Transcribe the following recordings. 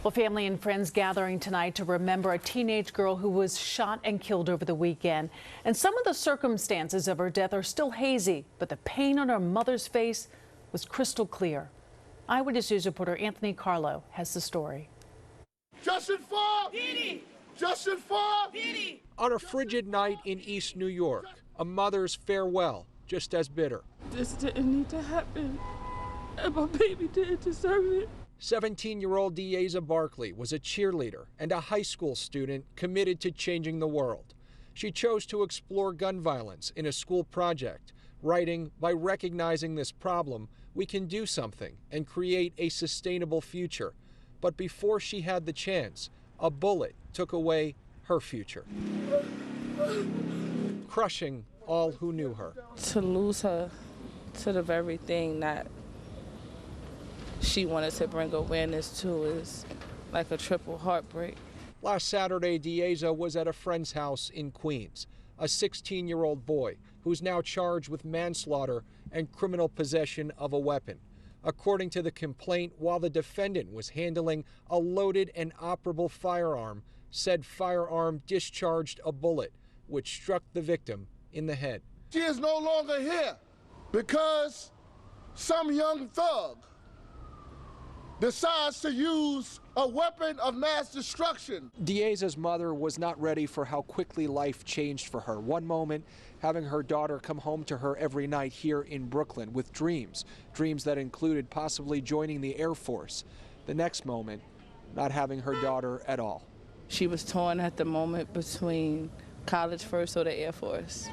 Well, family and friends gathering tonight to remember a teenage girl who was shot and killed over the weekend. And some of the circumstances of her death are still hazy, but the pain on her mother's face was crystal clear. Eyewitness News reporter Anthony Carlo has the story. Justice for Didi! Justice for Didi! On a frigid night in East New York, a mother's farewell just as bitter. This didn't need to happen, and my baby didn't deserve it. 17-year-old Deaza Barkley was a cheerleader and a high school student committed to changing the world. She chose to explore gun violence in a school project, writing, "By recognizing this problem, we can do something and create a sustainable future." But before she had the chance, a bullet took away her future, crushing all who knew her. To lose her to the very thing that she wanted to bring awareness to is like a triple heartbreak. Last Saturday, Deaza was at a friend's house in Queens, a 16-year-old boy who's now charged with manslaughter and criminal possession of a weapon. According to the complaint, while the defendant was handling a loaded and operable firearm, said firearm discharged a bullet, which struck the victim in the head. She is no longer here because some young thug decides to use a weapon of mass destruction. Deaza's mother was not ready for how quickly life changed for her. One moment, having her daughter come home to her every night here in Brooklyn with dreams that included possibly joining the Air Force. The next moment, not having her daughter at all. She was torn at the moment between college first or the Air Force.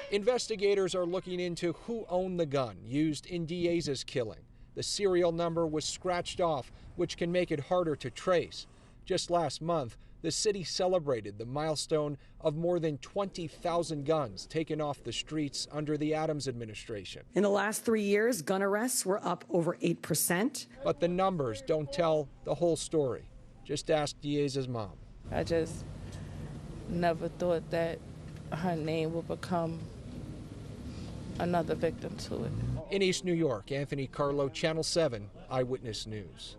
Investigators are looking into who owned the gun used in Deaza's killing. The serial number was scratched off, which can make it harder to trace. Just last month, the city celebrated the milestone of more than 20,000 guns taken off the streets under the Adams administration. In the last 3 years, gun arrests were up over 8%. But the numbers don't tell the whole story. Just ask Deaza's mom. I just never thought that her name would become another victim to it. In East New York, Anthony Carlo, Channel 7, Eyewitness News.